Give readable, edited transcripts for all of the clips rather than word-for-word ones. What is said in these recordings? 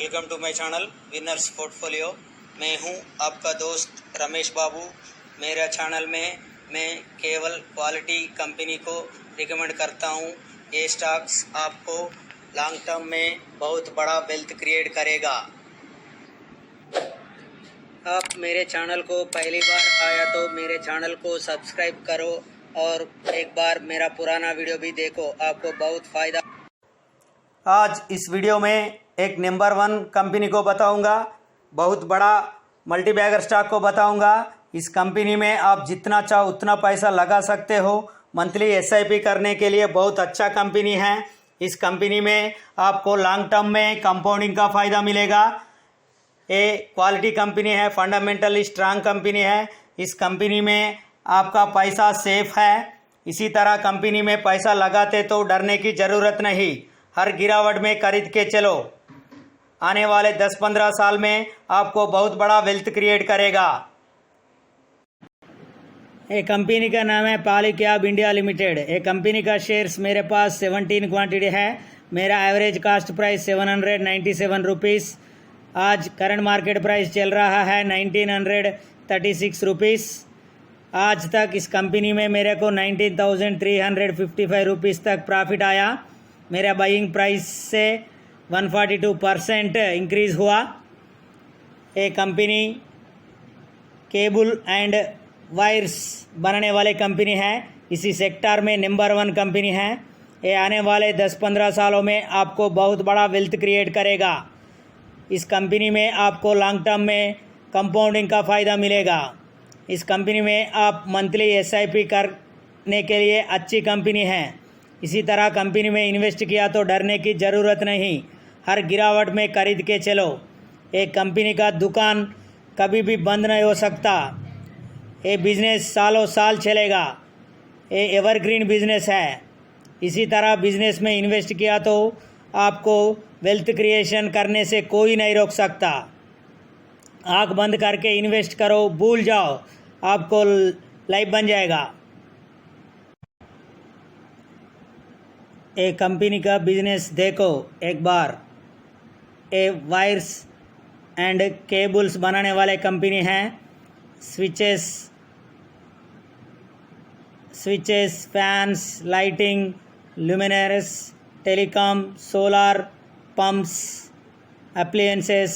Welcome to my channel winners portfolio. मैं हूं आपका दोस्त रमेश बाबू। मेरा चैनल में मैं केवल क्वालिटी कंपनी को रिकमेंड करता हूं। ये स्टॉक्स आपको लॉन्ग टर्म में बहुत बड़ा वेल्थ क्रिएट करेगा। आप मेरे चैनल को पहली बार आया तो मेरे चैनल को सब्सक्राइब करो और एक बार मेरा पुराना वीडियो भी देखो, आपको बहुत फ़ायदा। आज इस वीडियो में एक नंबर 1 कंपनी को बताऊंगा, बहुत बड़ा मल्टीबैगर स्टॉक को बताऊंगा। इस कंपनी में आप जितना चाहो उतना पैसा लगा सकते हो। मंथली एसआईपी करने के लिए बहुत अच्छा कंपनी है। इस कंपनी में आपको लॉन्ग टर्म में कंपाउंडिंग का फ़ायदा मिलेगा। ये क्वालिटी कंपनी है, फंडामेंटली स्ट्रांग कंपनी है। इस कंपनी में आपका पैसा सेफ है। इसी तरह कंपनी में पैसा लगाते तो डरने की ज़रूरत नहीं। हर गिरावट में खरीद के चलो। आने वाले 10-15 साल में आपको बहुत बड़ा वेल्थ क्रिएट करेगा। ये कंपनी का नाम है पॉलीकैब इंडिया लिमिटेड। ये कंपनी का शेयर्स मेरे पास 17 क्वांटिटी है। मेरा एवरेज कास्ट प्राइस 797 रुपीज़। आज करंट मार्केट प्राइस चल रहा है 1936 रुपीज़। आज तक इस कंपनी में मेरे को 19,355 रुपीज़ तक प्रॉफिट आया। मेरा बाइंग प्राइस से 142% इंक्रीज़ हुआ। ये कंपनी केबल एंड वायर्स बनाने वाले कंपनी है। इसी सेक्टर में नंबर 1 कंपनी है। ये आने वाले 10-15 सालों में आपको बहुत बड़ा वेल्थ क्रिएट करेगा। इस कंपनी में आपको लॉन्ग टर्म में कंपाउंडिंग का फ़ायदा मिलेगा। इस कंपनी में आप मंथली एसआईपी करने के लिए अच्छी कंपनी है। इसी तरह कंपनी में इन्वेस्ट किया तो डरने की ज़रूरत नहीं। हर गिरावट में खरीद के चलो। एक कंपनी का दुकान कभी भी बंद नहीं हो सकता। ये बिज़नेस सालों साल चलेगा। ये एवरग्रीन बिज़नेस है। इसी तरह बिज़नेस में इन्वेस्ट किया तो आपको वेल्थ क्रिएशन करने से कोई नहीं रोक सकता। आँख बंद करके इन्वेस्ट करो, भूल जाओ, आपको लाइफ बन जाएगा। एक कंपनी का बिजनेस देखो एक बार। ये वायर्स एंड केबल्स बनाने वाले कंपनी हैं। Switches, fans, lighting, luminaires, telecom, solar pumps, appliances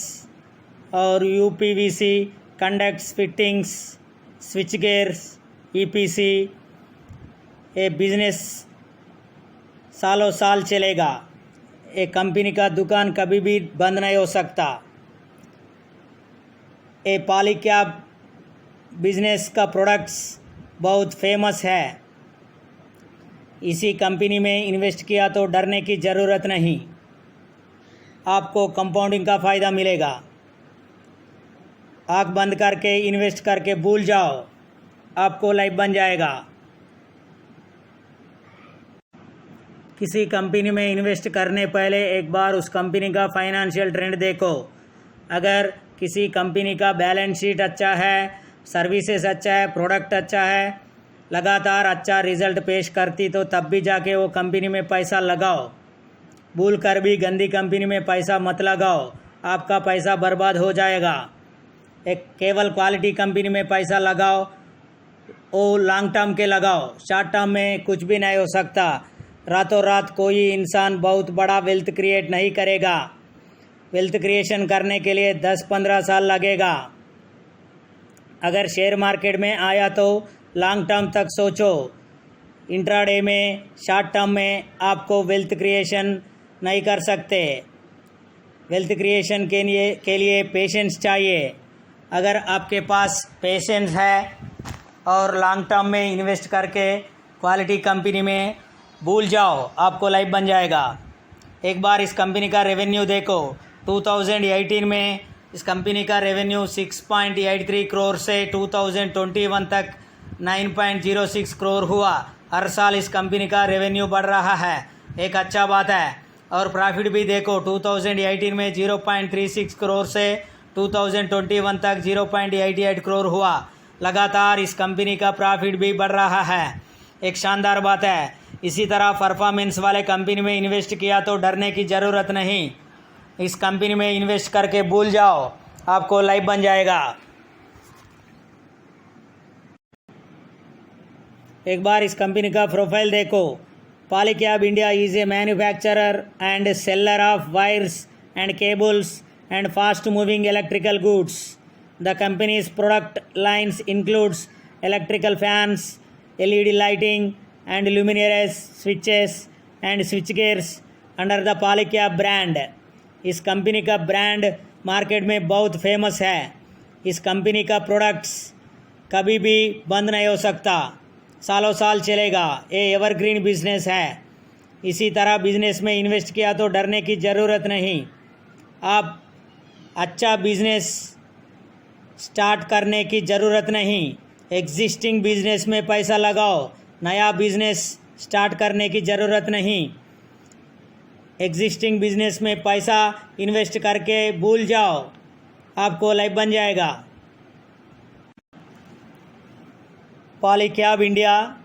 और UPVC, conduits, fittings, switch gears, EPC. ये बिजनेस सालों साल चलेगा। एक कंपनी का दुकान कभी भी बंद नहीं हो सकता। ये पॉलीकैब बिजनेस का प्रोडक्ट्स बहुत फेमस है। इसी कंपनी में इन्वेस्ट किया तो डरने की ज़रूरत नहीं। आपको कंपाउंडिंग का फ़ायदा मिलेगा। आँख बंद करके इन्वेस्ट करके भूल जाओ, आपको लाइफ बन जाएगा। किसी कंपनी में इन्वेस्ट करने पहले एक बार उस कंपनी का फाइनेंशियल ट्रेंड देखो। अगर किसी कंपनी का बैलेंस शीट अच्छा है, सर्विसेज अच्छा है, प्रोडक्ट अच्छा है, लगातार अच्छा रिजल्ट पेश करती तो तब भी जाके वो कंपनी में पैसा लगाओ। भूल कर भी गंदी कंपनी में पैसा मत लगाओ, आपका पैसा बर्बाद हो जाएगा। एक केवल क्वालिटी कंपनी में पैसा लगाओ, वो लॉन्ग टर्म के लगाओ। शॉर्ट टर्म में कुछ भी नहीं हो सकता। रातों रात कोई इंसान बहुत बड़ा वेल्थ क्रिएट नहीं करेगा। वेल्थ क्रिएशन करने के लिए 10-15 साल लगेगा। अगर शेयर मार्केट में आया तो लॉन्ग टर्म तक सोचो। इंट्राडे में, शॉर्ट टर्म में आपको वेल्थ क्रिएशन नहीं कर सकते। वेल्थ क्रिएशन के लिए पेशेंस चाहिए। अगर आपके पास पेशेंस है और लॉन्ग टर्म में इन्वेस्ट करके क्वालिटी कंपनी में भूल जाओ, आपको लाइफ बन जाएगा। एक बार इस कंपनी का रेवेन्यू देखो। 2018 में इस कंपनी का रेवेन्यू 6.83 करोड़ से 2021 तक 9.06 करोड़ हुआ। हर साल इस कंपनी का रेवेन्यू बढ़ रहा है, एक अच्छा बात है। और प्रॉफिट भी देखो, 2018 में 0.36 करोड़ से 2021 तक 0.88 करोड़ हुआ। लगातार इस कंपनी का प्रॉफिट भी बढ़ रहा है, एक शानदार बात है। इसी तरह परफॉर्मेंस वाले कंपनी में इन्वेस्ट किया तो डरने की ज़रूरत नहीं। इस कंपनी में इन्वेस्ट करके भूल जाओ, आपको लाइफ बन जाएगा। एक बार इस कंपनी का प्रोफाइल देखो। Polycab India is a manufacturer and seller of wires and cables and fast moving electrical goods. The company's product lines includes electrical fans, LED lighting and luminaires, switches and switchgears under the Polycab brand. इस company का brand market में बहुत famous है। इस company का products कभी भी बंद नहीं हो सकता, सालों साल चलेगा। ये एवरग्रीन बिजनेस है। इसी तरह बिजनेस में इन्वेस्ट किया तो डरने की ज़रूरत नहीं। आप अच्छा बिजनेस स्टार्ट करने की ज़रूरत नहीं, एग्जिस्टिंग बिजनेस में पैसा लगाओ। नया बिजनेस स्टार्ट करने की ज़रूरत नहीं, एग्जिस्टिंग बिजनेस में पैसा इन्वेस्ट करके भूल जाओ, आपको लाइफ बन जाएगा। पॉलीकैब इंडिया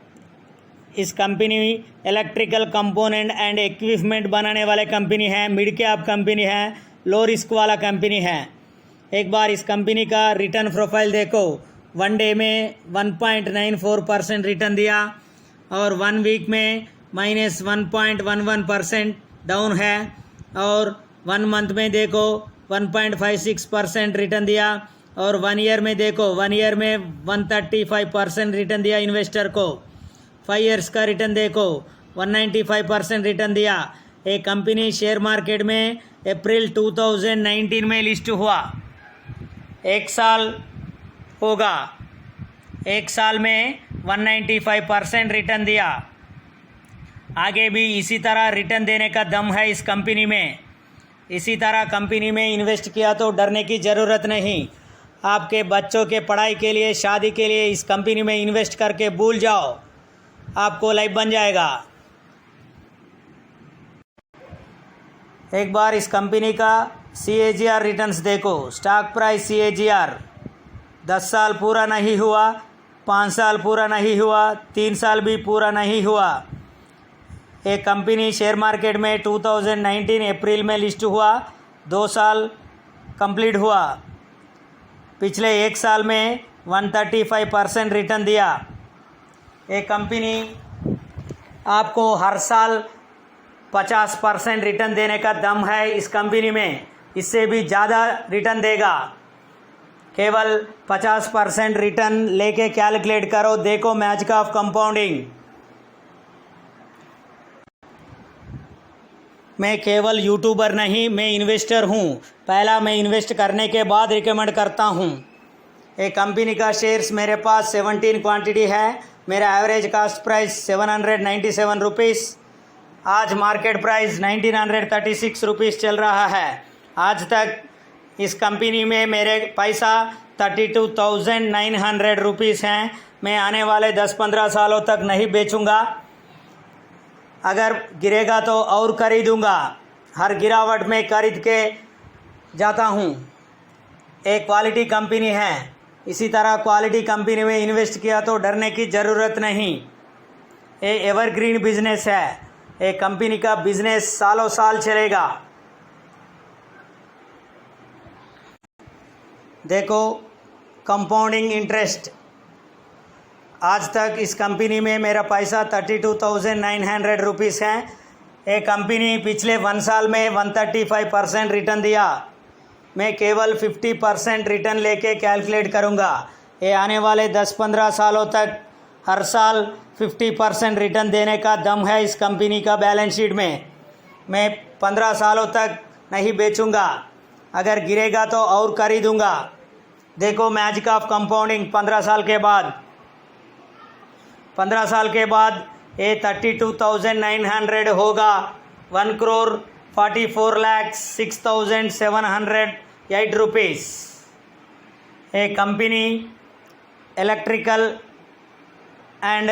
इस company electrical component and equipment बनाने वाले कंपनी है, मिड कैप कंपनी है, लो रिस्क वाला कंपनी है। एक बार इस कंपनी का रिटर्न प्रोफाइल देखो। 1 डे में 1.94% रिटर्न दिया और 1 वीक में -1.11% डाउन है, और 1 मंथ में देखो 1.56% रिटर्न दिया, और 1 ईयर में देखो 1 ईयर में 135% रिटर्न दिया इन्वेस्टर को। 5 ईयर्स का रिटर्न देखो 195% रिटर्न दिया। ये कंपनी शेयर मार्केट में अप्रैल 2019 में लिस्ट हुआ। 1 साल होगा, 1 साल में 195% रिटर्न दिया। आगे भी इसी तरह रिटर्न देने का दम है इस कंपनी में। इसी तरह कंपनी में इन्वेस्ट किया तो डरने की ज़रूरत नहीं। आपके बच्चों के पढ़ाई के लिए, शादी के लिए इस कंपनी में इन्वेस्ट करके भूल जाओ, आपको लाइफ बन जाएगा। एक बार इस कंपनी का CAGR रिटर्न्स देखो। स्टॉक प्राइस CAGR 10 साल पूरा नहीं हुआ, 5 साल पूरा नहीं हुआ, 3 साल भी पूरा नहीं हुआ। ये कंपनी शेयर मार्केट में 2019 अप्रैल में लिस्ट हुआ, 2 साल कंप्लीट हुआ। पिछले 1 साल में 135% रिटर्न दिया। ये कंपनी आपको हर साल 50% रिटर्न देने का दम है इस कंपनी में, इससे भी ज़्यादा रिटर्न देगा। केवल 50% रिटर्न लेके कैलकुलेट करो, देखो मैजिक ऑफ कंपाउंडिंग। मैं केवल यूट्यूबर नहीं, मैं इन्वेस्टर हूँ। पहला मैं इन्वेस्ट करने के बाद रिकमेंड करता हूँ। ये कंपनी का शेयर्स मेरे पास 17 क्वांटिटी है। मेरा एवरेज कास्ट प्राइस 797 रुपीज़, आज मार्केट प्राइस 1936 रुपीज़ चल रहा है। आज तक इस कंपनी में मेरे पैसा 32,900 रुपीज़ हैं। मैं आने वाले 10-15 सालों तक नहीं बेचूंगा, अगर गिरेगा तो और खरीदूंगा। हर गिरावट में खरीद के जाता हूँ। एक क्वालिटी कंपनी है, इसी तरह क्वालिटी कंपनी में इन्वेस्ट किया तो डरने की ज़रूरत नहीं। ये एवरग्रीन बिजनेस है। एक कंपनी का बिजनेस सालों साल चलेगा। देखो कंपाउंडिंग इंटरेस्ट, आज तक इस कंपनी में मेरा पैसा 32,900 रुपीज़ है। ये कंपनी पिछले 1 साल में 135% रिटर्न दिया। मैं केवल 50% रिटर्न लेके कैलकुलेट करूँगा। ये आने वाले 10-15 सालों तक हर साल 50% रिटर्न देने का दम है इस कंपनी का बैलेंस शीट में। मैं 15 सालों तक नहीं बेचूंगा, अगर गिरेगा तो और खरीदूंगा। देखो मैजिक ऑफ कंपाउंडिंग। 15 साल के बाद 15 साल के बाद ये 32,900 होगा 1,44,06,708 रुपीज़। ये company electrical and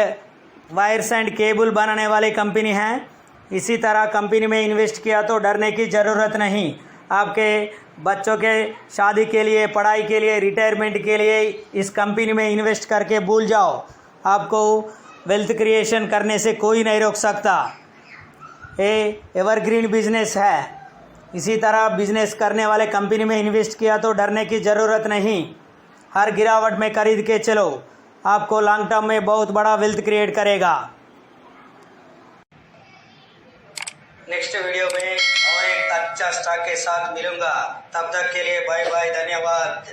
wires and cable बनाने वाली कंपनी है। इसी तरह कंपनी में इन्वेस्ट किया तो डरने की ज़रूरत नहीं। आपके बच्चों के शादी के लिए, पढ़ाई के लिए, रिटायरमेंट के लिए इस कंपनी में इन्वेस्ट करके भूल जाओ। आपको वेल्थ क्रिएशन करने से कोई नहीं रोक सकता। ये एवरग्रीन बिजनेस है। इसी तरह बिजनेस करने वाले कंपनी में इन्वेस्ट किया तो डरने की ज़रूरत नहीं। हर गिरावट में खरीद के चलो, आपको लॉन्ग टर्म में बहुत बड़ा वेल्थ क्रिएट करेगा। नेक्स्ट वीडियो में और एक अच्छा स्टॉक के साथ मिलूंगा। तब तक के लिए बाय बाय, धन्यवाद।